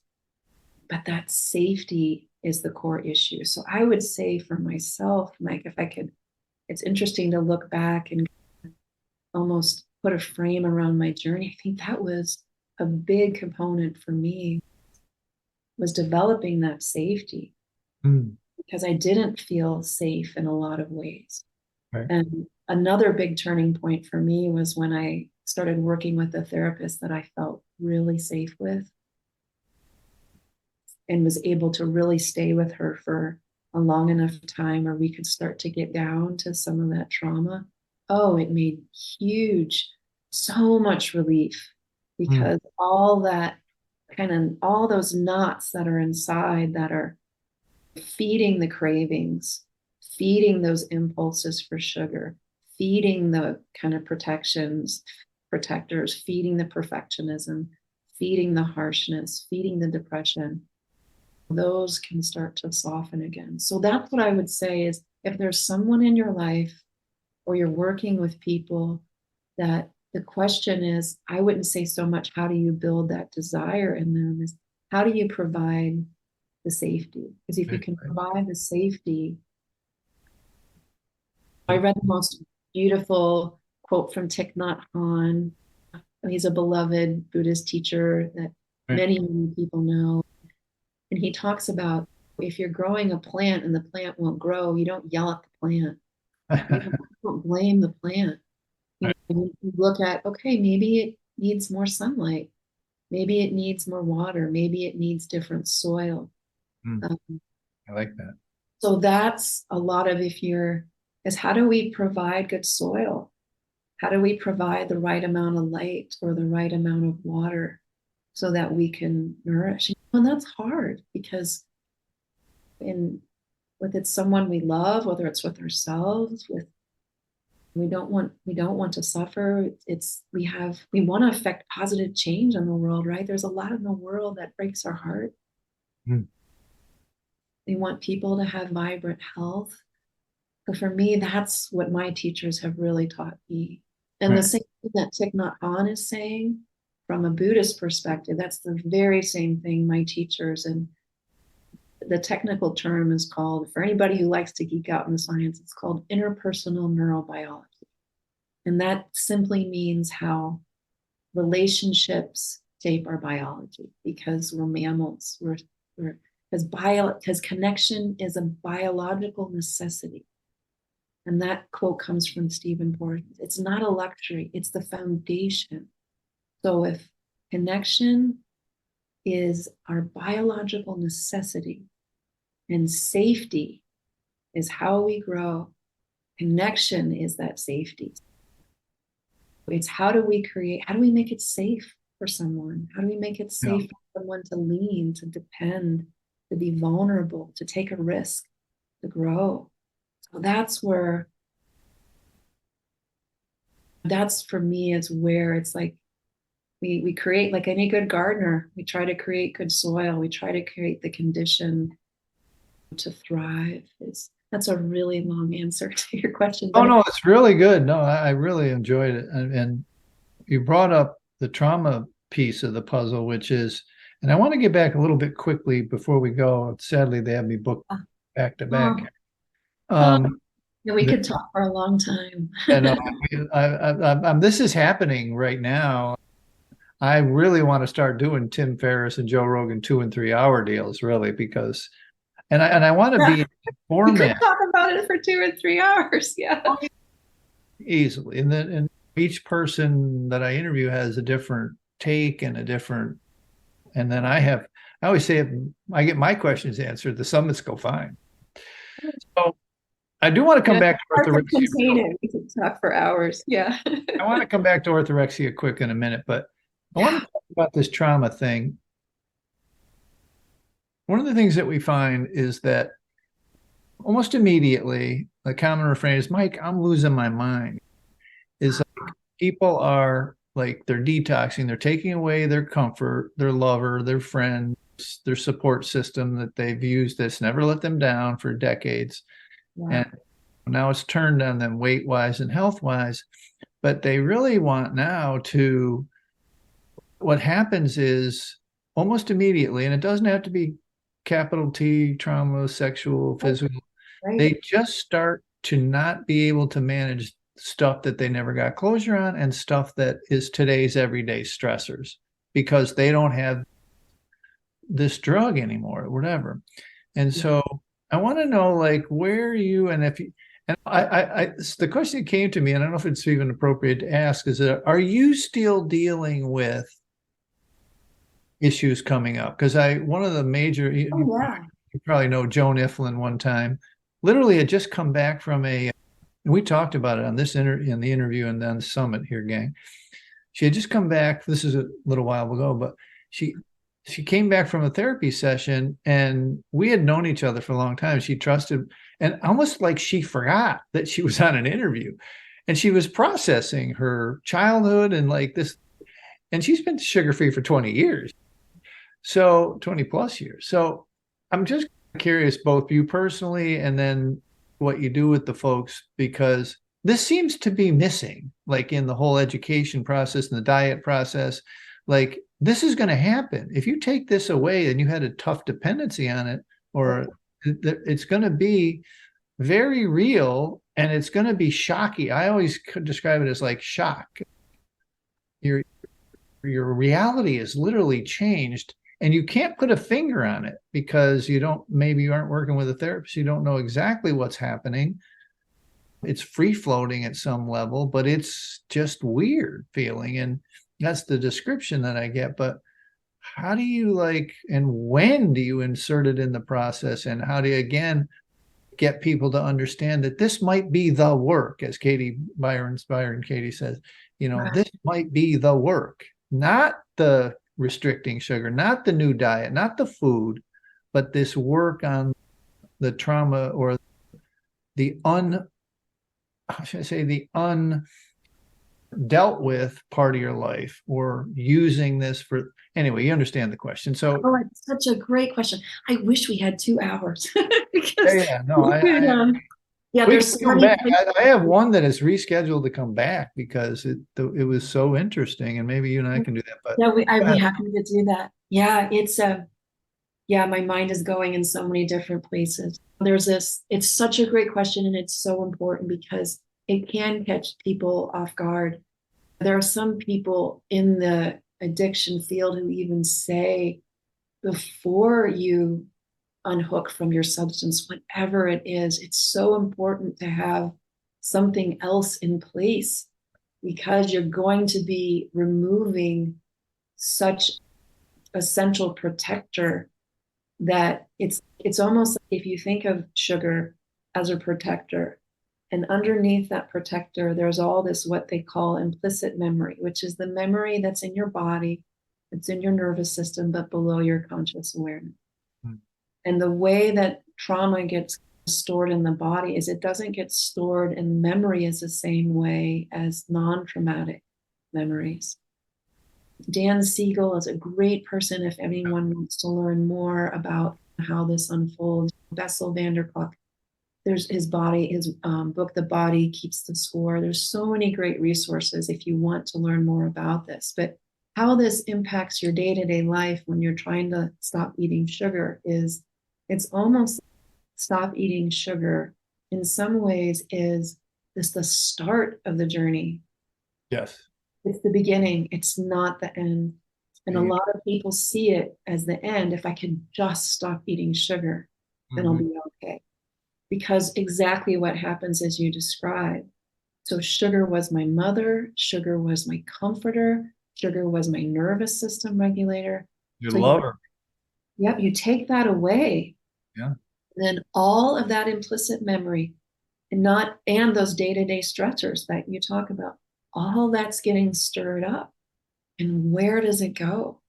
but that safety is the core issue. So I would say for myself, Mike, if I could, it's interesting to look back and almost put a frame around my journey. I think that was a big component for me was developing that safety Mm. because I didn't feel safe in a lot of ways. Right. And another big turning point for me was when I started working with a therapist that I felt really safe with and was able to really stay with her for a long enough time where we could start to get down to some of that trauma. Oh, it made huge, so much relief Mm. because all that kind of all those knots that are inside that are feeding the cravings, feeding those impulses for sugar, feeding the kind of protectors, feeding the perfectionism, feeding the harshness, feeding the depression, those can start to soften again. So that's what I would say is, if there's someone in your life or you're working with people, that the question is, I wouldn't say so much how do you build that desire in them, is how do you provide the safety? Because if you can provide the safety, I read the most beautiful quote from Thich Nhat Hanh. He's a beloved Buddhist teacher that many people know. And he talks about, if you're growing a plant and the plant won't grow, you don't yell at the plant. You don't blame the plant. You look at, okay, maybe it needs more sunlight. Maybe it needs more water. Maybe it needs different soil. I like that. So that's a lot of, is how do we provide good soil? How do we provide the right amount of light or the right amount of water so that we can nourish? And that's hard, because with it's someone we love, whether it's with ourselves, we don't want to suffer. We want to affect positive change in the world, right? There's a lot in the world that breaks our heart. We want people to have vibrant health. So for me, that's what my teachers have really taught me. And the same thing that Thich Nhat Hanh is saying, from a Buddhist perspective, that's the very same thing my teachers, and the technical term is called, for anybody who likes to geek out in science, it's called interpersonal neurobiology. And that simply means how relationships shape our biology, because we're mammals. Because connection is a biological necessity. And that quote comes from Stephen Porges. It's not a luxury, it's the foundation. So if connection is our biological necessity and safety is how we grow, connection is that safety. It's how do we make it safe for someone? How do we make it safe for someone to lean, to depend, to be vulnerable, to take a risk, to grow? So that's for me, it's where it's like we create, like any good gardener, we try to create good soil. We try to create the condition to thrive. That's a really long answer to your question. Oh, no, it's really good. No, I really enjoyed it. And you brought up the trauma piece of the puzzle, which is, and I want to get back a little bit quickly before we go. Sadly, they have me booked back to back. We could talk for a long time. And this is happening right now. I really want to start doing Tim Ferriss and Joe Rogan 2 and 3 hour deals, really, because, and I want to be in format. We could talk about it for 2 or 3 hours, easily. And then each person that I interview has a different take and and then I always say, if I get my questions answered, the summits go fine. So I do want to come back to orthorexia. We could talk for hours. I want to come back to orthorexia quick in a minute, but I want to talk about this trauma thing. One of the things that we find is that almost immediately, the common refrain is, Mike, I'm losing my mind. Is like people are like, they're detoxing, they're taking away their comfort, their lover, their friends, their support system that they've used that's never let them down for decades. And now it's turned on them weight-wise and health-wise. But they really want now to, what happens is almost immediately, and it doesn't have to be capital T, trauma, sexual, physical, they just start to not be able to manage stuff that they never got closure on and stuff that is today's everyday stressors, because they don't have this drug anymore or whatever. And so I want to know, like, where you, and if you, and the question that came to me, and I don't know if it's even appropriate to ask, is that, are you still dealing with issues coming up? Because one of the major, you probably know Joan Iflin one time, literally had just come back from and we talked about it on this in the interview and then the summit here, gang. She had just come back, this is a little while ago, but she came back from a therapy session, and we had known each other for a long time. She trusted, and almost like she forgot that she was on an interview. and she was processing her childhood and like this, and she's been sugar free for 20 years. So 20 plus years. So I'm just curious, both you personally and then what you do with the folks, because this seems to be missing, like in the whole education process and the diet process. Like this is going to happen. If you take this away and you had a tough dependency on it, or it's going to be very real and it's going to be shocky. I always could describe it as like shock. Your reality is literally changed and you can't put a finger on it because maybe you aren't working with a therapist, you don't know exactly what's happening. It's free floating at some level, but it's just weird feeling, and that's the description that I get. But how do you and when do you insert it in the process, and how do you again get people to understand that this might be the work, as Byron Katie says, this might be the work, not the restricting sugar, not the new diet, not the food, but this work on the trauma or the how should I say, the undealt with part of your life, or using this for, anyway, you understand the question. So, oh, it's such a great question. I wish we had 2 hours. yeah, no, yeah, we there's can so come many. back. I have one that is rescheduled to come back because it was so interesting, and maybe you and I can do that. But Yeah, I'd be happy to do that. Yeah, yeah, my mind is going in so many different places. It's such a great question, and it's so important because it can catch people off guard. There are some people in the addiction field who even say, before you unhook from your substance, whatever it is, it's so important to have something else in place because you're going to be removing such essential protector that it's almost like if you think of sugar as a protector, and underneath that protector there's all this what they call implicit memory, which is the memory that's in your body, it's in your nervous system but below your conscious awareness. And the way that trauma gets stored in the body is it doesn't get stored in memory is the same way as non-traumatic memories. Dan Siegel is a great person if anyone wants to learn more about how this unfolds. Bessel van der Kolk, there's his book, The Body Keeps the Score. There's so many great resources if you want to learn more about this. But how this impacts your day-to-day life when you're trying to stop eating sugar is, it's almost stop eating sugar in some ways is this the start of the journey. yes, it's the beginning, it's not the end. And a lot of people see it as the end. If I can just stop eating sugar, then I'll be okay. Because exactly what happens as you describe. So sugar was my mother, sugar was my comforter, sugar was my nervous system regulator. you love her. Yep, you take that away. Yeah. Then all of that implicit memory and those day-to-day stressors that you talk about, all that's getting stirred up. And where does it go?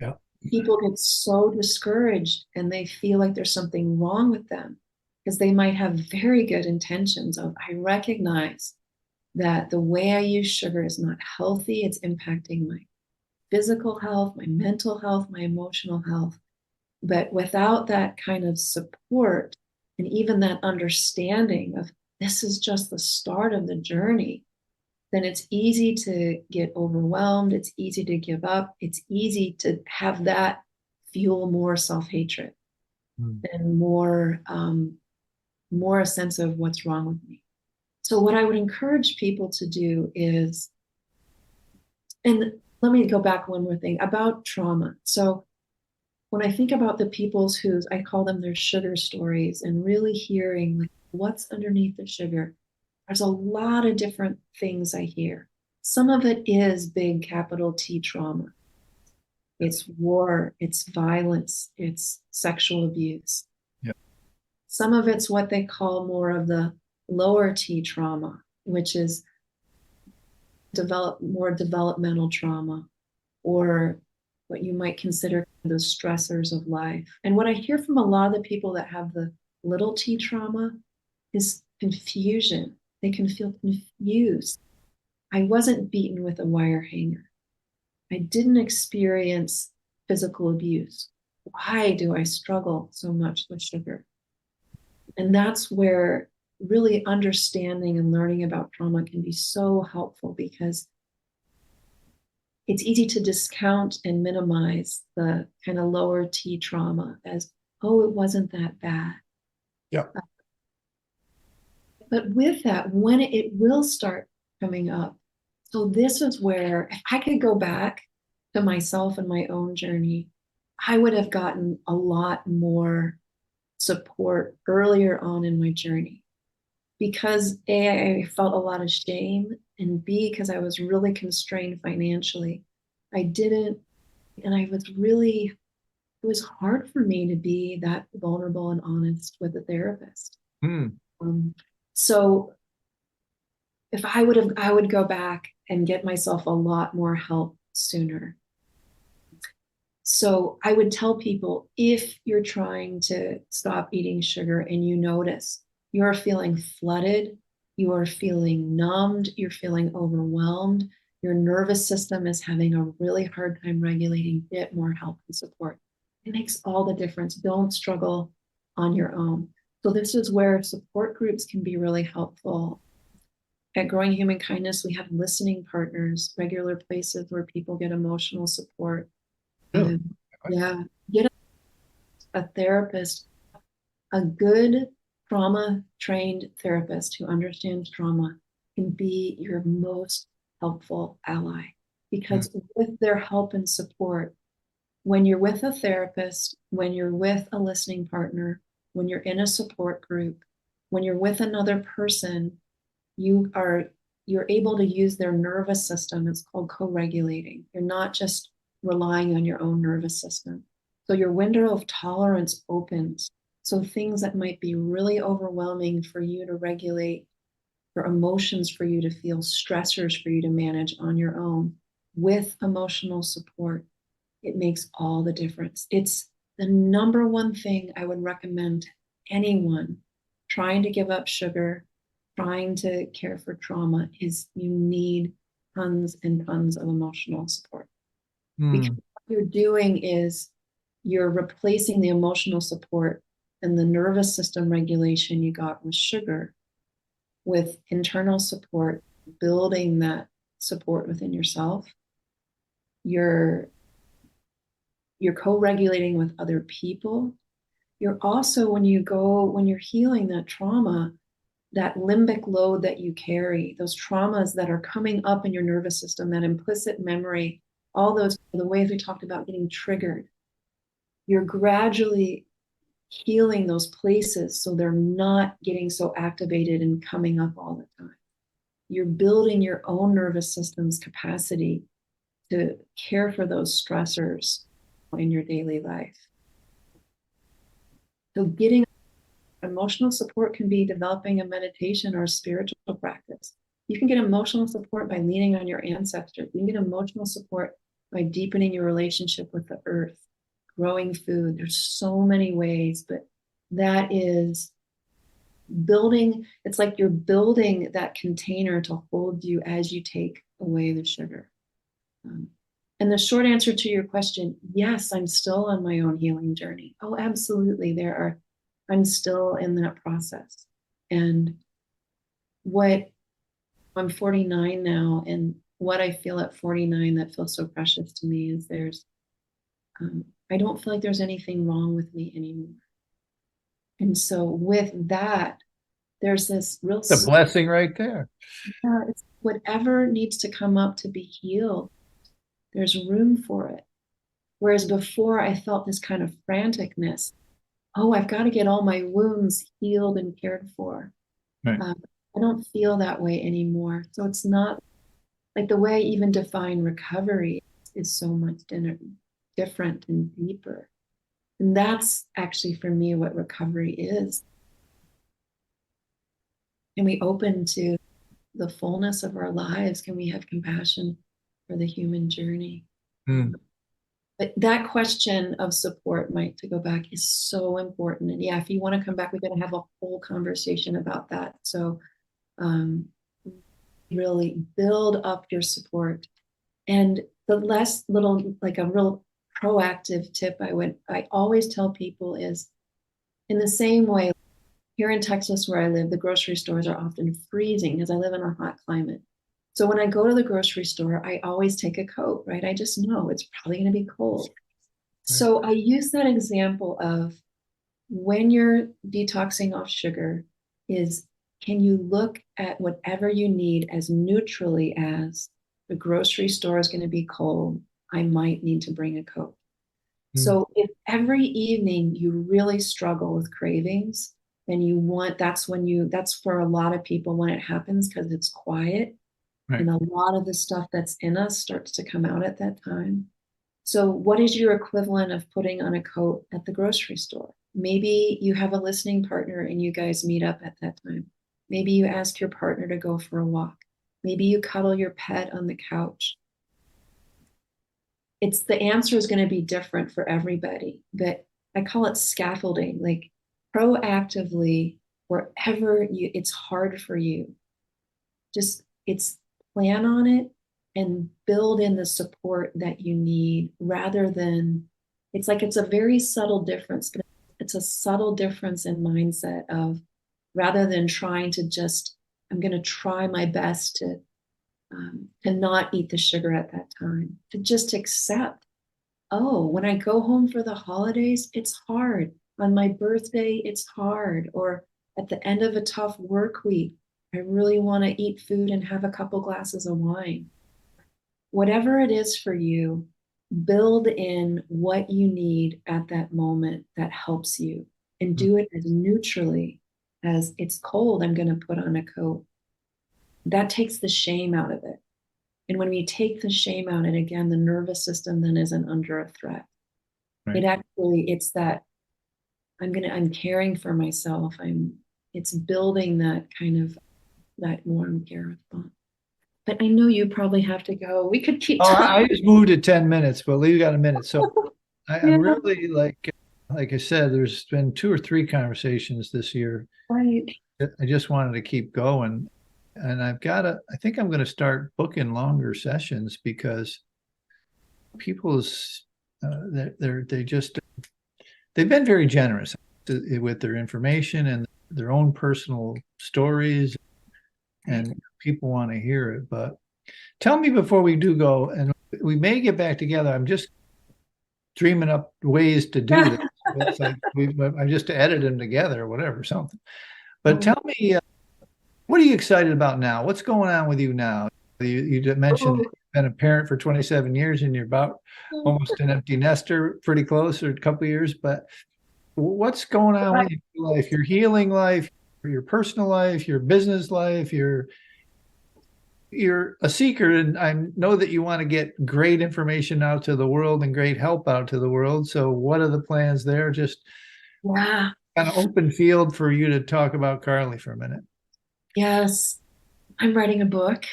Yeah. People get so discouraged and they feel like there's something wrong with them because they might have very good intentions of, I recognize that the way I use sugar is not healthy. It's impacting my physical health, my mental health, my emotional health. But without that kind of support and even that understanding of this is just the start of the journey, then it's easy to get overwhelmed. It's easy to give up. It's easy to have that fuel more self-hatred and more a sense of what's wrong with me. So what I would encourage people to do is, and let me go back one more thing about trauma. So when I think about the people's I call them their sugar stories, and really hearing like what's underneath the sugar, there's a lot of different things I hear. Some of it is big capital T trauma. It's war, it's violence, it's sexual abuse. Yeah. Some of it's what they call more of the lower T trauma, which is more developmental trauma, or what you might consider the stressors of life. And what I hear from a lot of the people that have the little T trauma is confusion. They can feel confused. I wasn't beaten with a wire hanger. I didn't experience physical abuse. Why do I struggle so much with sugar? And that's where really understanding and learning about trauma can be so helpful, because it's easy to discount and minimize the kind of lower T trauma as, oh, it wasn't that bad. Yeah. But with that, when it will start coming up. So this is where, if I could go back to myself and my own journey, I would have gotten a lot more support earlier on in my journey, because A, I felt a lot of shame, and B, because I was really constrained financially. I didn't, and I was really, it was hard for me to be that vulnerable and honest with a therapist. Hmm. So if I would go back and get myself a lot more help sooner. So I would tell people, if you're trying to stop eating sugar and you notice you're feeling flooded, you are feeling numbed, you're feeling overwhelmed, your nervous system is having a really hard time regulating, get more help and support. It makes all the difference. Don't struggle on your own. So this is where support groups can be really helpful. At Growing Human Kindness, we have listening partners, regular places where people get emotional support. Really? Yeah, get a therapist, a good trauma trained therapist who understands trauma can be your most helpful ally, because with their help and support, when you're with a therapist, when you're with a listening partner, when you're in a support group, when you're with another person, you're able to use their nervous system. It's called co-regulating. You're not just relying on your own nervous system. So your window of tolerance opens. So things that might be really overwhelming for you to regulate, for emotions for you to feel, stressors for you to manage on your own, with emotional support, it makes all the difference. It's the number one thing I would recommend to anyone trying to give up sugar, trying to care for trauma, is you need tons and tons of emotional support. Because what you're doing is you're replacing the emotional support and the nervous system regulation you got with sugar with internal support, building that support within yourself. You're co-regulating with other people. You're also, when you're healing that trauma, that limbic load that you carry, those traumas that are coming up in your nervous system, that implicit memory, all those, the ways we talked about getting triggered, you're gradually healing those places so they're not getting so activated and coming up all the time. You're building your own nervous system's capacity to care for those stressors in your daily life. So getting emotional support can be developing a meditation or a spiritual practice. You can get emotional support by leaning on your ancestors. You can get emotional support by deepening your relationship with the earth, growing food. There's so many ways, but that is building. It's like you're building that container to hold you as you take away the sugar. And the short answer to your question, yes, I'm still on my own healing journey. Oh, absolutely. I'm still in that process. And I'm 49 now, and what I feel at 49 that feels so precious to me is I don't feel like there's anything wrong with me anymore. And so with that, there's this real, it's a blessing right there. It's whatever needs to come up to be healed, there's room for it. Whereas before I felt this kind of franticness. Oh, I've got to get all my wounds healed and cared for. Right. I don't feel that way anymore. So it's not like the way I even define recovery is so much different and deeper. And that's actually for me what recovery is. Can we open to the fullness of our lives? Can we have compassion for the human journey? But that question of support, Mike, to go back, is so important. And yeah, if you want to come back, we're going to have a whole conversation about that. So um, really build up your support. And the less little, like a real proactive tip I always tell people is in the same way, here in Texas where I live, the grocery stores are often freezing because I live in a hot climate. So when I go to the grocery store, I always take a coat, right? I just know it's probably going to be cold. Right. So I use that example of when you're detoxing off sugar is can you look at whatever you need as neutrally as the grocery store is going to be cold. I might need to bring a coat. Mm. So if every evening you really struggle with cravings, then that's for a lot of people when it happens because it's quiet Right. and a lot of the stuff that's in us starts to come out at that time. So, what is your equivalent of putting on a coat at the grocery store? Maybe you have a listening partner and you guys meet up at that time. Maybe you ask your partner to go for a walk. Maybe you cuddle your pet on the couch. The answer is going to be different for everybody, but I call it scaffolding, like proactively wherever it's hard for you, just it's plan on it and build in the support that you need rather than it's a very subtle difference, but it's a subtle difference in mindset of rather than trying to just I'm going to try my best to not eat the sugar at that time, to just accept, oh, when I go home for the holidays, it's hard. On my birthday, it's hard. Or at the end of a tough work week, I really want to eat food and have a couple glasses of wine. Whatever it is for you, build in what you need at that moment that helps you and Mm. do it as neutrally as it's cold, I'm going to put on a coat. That takes the shame out of it. And when we take the shame out, and again, the nervous system then isn't under a threat. Right. It's that I'm caring for myself. It's building that kind of that warm care response. But I know you probably have to go. We could keep Oh, talking. I just moved to 10 minutes, but we got a minute. So I'm Yeah, really like I said, there's been two or three conversations this year. right. I just wanted to keep going. And I think I'm going to start booking longer sessions because people's, they just, they've been very generous with their information and their own personal stories, Right. and people want to hear it. But tell me before we do go, and we may get back together. I'm just dreaming up ways to do this. It's like I just edit them together or whatever, something. But Oh, tell me, what are you excited about now? What's going on with you now? You mentioned oh, that you've been a parent for 27 years and you're about almost an empty nester, pretty close, or a couple of years. But what's going on with your life, your healing life, your personal life, your business life, you're a seeker, and I know that you want to get great information out to the world and great help out to the world. So, what are the plans there? Just yeah. kind of open field for you to talk about Carly for a minute. Yes. I'm writing a book.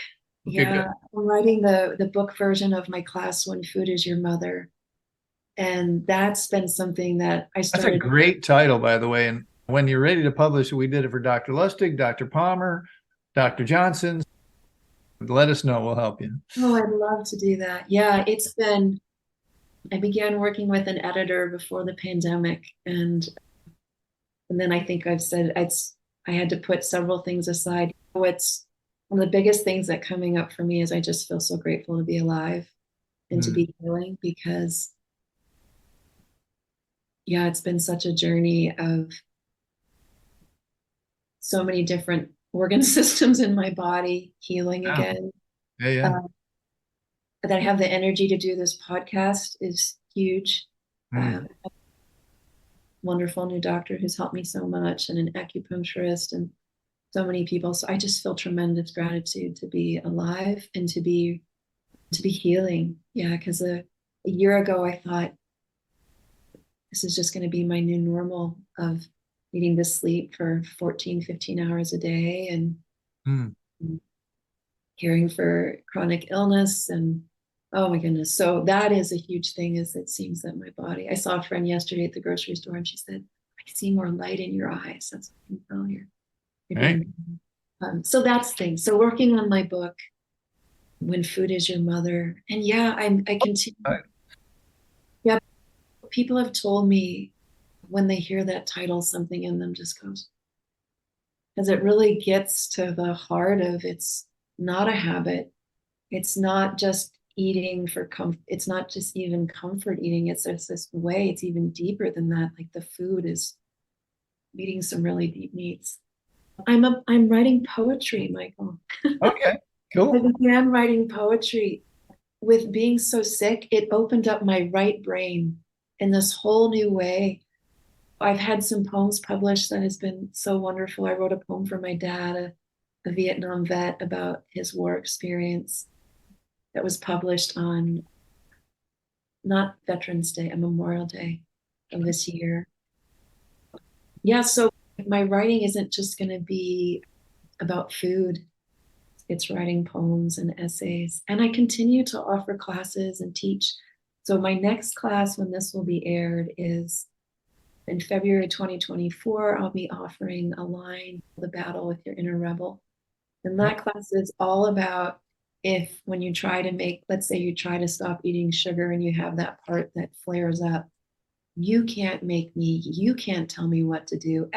Okay, Yeah. good. I'm writing the book version of my class, When Food is Your Mother. And that's been something that I That's a started. great title, by the way. And when you're ready to publish, we did it for Dr. Lustig, Dr. Palmer, Dr. Johnson. Let us know. We'll help you. Oh, I'd love to do that. Yeah, I began working with an editor before the pandemic, and then I think I've said I had to put several things aside. What's one of the biggest things that coming up for me is I just feel so grateful to be alive and to Mm. be healing because yeah, it's been such a journey of so many different organ systems in my body healing Yeah, again. yeah, yeah. Uh, that I have the energy to do this podcast is huge. Mm. Wonderful new doctor who's helped me so much, and an acupuncturist, and so many people. So I just feel tremendous gratitude to be alive and to be healing. Yeah, because a year ago I thought this is just going to be my new normal of needing to sleep for 14, 15 hours a day and Mm. caring for chronic illness and oh my goodness. So that is a huge thing is it seems that my body, I saw a friend yesterday at the grocery store and she said, I see more light in your eyes. That's what I can tell you're Right. doing. So that's things. So working on my book, When Food Is Your Mother. And yeah, I continue. Right. Yeah, people have told me when they hear that title, something in them just goes, because it really gets to the heart of it's not a habit. It's not just eating for comfort. It's not just even comfort eating. It's just this way. It's even deeper than that. Like the food is meeting some really deep needs. I'm writing poetry, Michael. Okay, I cool. began writing poetry with being so sick. It opened up my right brain in this whole new way. I've had some poems published that has been so wonderful. I wrote a poem for my dad, a Vietnam vet, about his war experience that was published on not Veterans Day, a Memorial Day of this year. Yeah, so my writing isn't just going to be about food. It's writing poems and essays. And I continue to offer classes and teach. So my next class, when this will be aired, is in February 2024. I'll be offering a line, The Battle with Your Inner Rebel. And that class is all about if when you try to make, let's say you try to stop eating sugar and you have that part that flares up, you can't make me, you can't tell me what to do.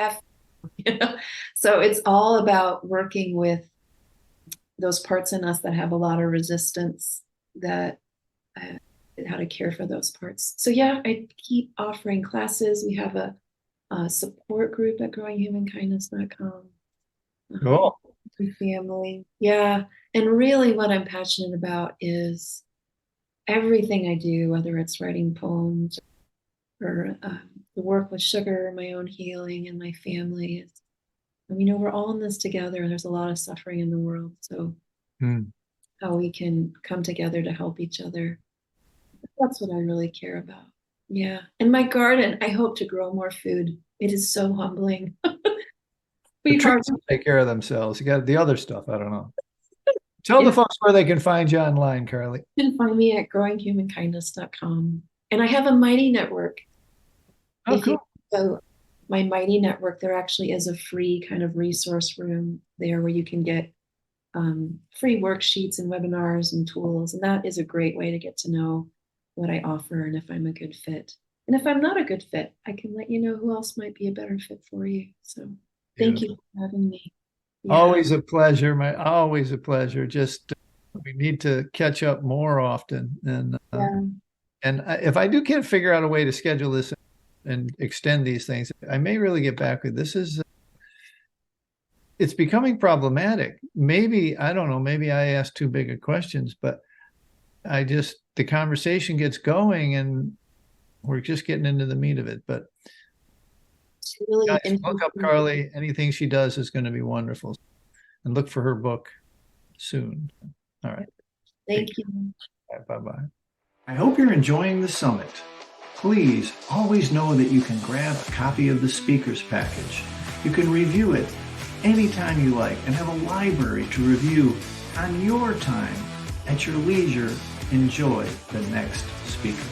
You know? So it's all about working with those parts in us that have a lot of resistance, that how to care for those parts. So yeah, I keep offering classes. We have a support group at growinghumankindness.com. Cool. Family. Yeah. And really what I'm passionate about is everything I do, whether it's writing poems or the work with sugar, my own healing and my family. It's, we're all in this together. There's a lot of suffering in the world. So how we can come together to help each other. That's what I really care about. Yeah. And my garden, I hope to grow more food. It is so humbling. The trees will take care of themselves. You got the other stuff. I don't know. Tell the folks where they can find you online, Carly. You can find me at growinghumankindness.com. And I have a Mighty Network. Oh, cool. So my Mighty Network, there actually is a free kind of resource room there where you can get free worksheets and webinars and tools. And that is a great way to get to know what I offer and if I'm a good fit. And if I'm not a good fit, I can let you know who else might be a better fit for you. So thank you for having me. Yeah. Always a pleasure. Always a pleasure. Just we need to catch up more often. And if I can't figure out a way to schedule this and extend these things, I may really get back with this. It's becoming problematic. Maybe, I don't know, maybe I asked too big of questions, but the conversation gets going and we're just getting into the meat of it. But really guys, look up Carly. Anything she does is going to be wonderful. And look for her book soon. All right. Thank you. Right, bye-bye. I hope you're enjoying the summit. Please always know that you can grab a copy of the speaker's package. You can review it anytime you like and have a library to review on your time. At your leisure, enjoy the next speaker.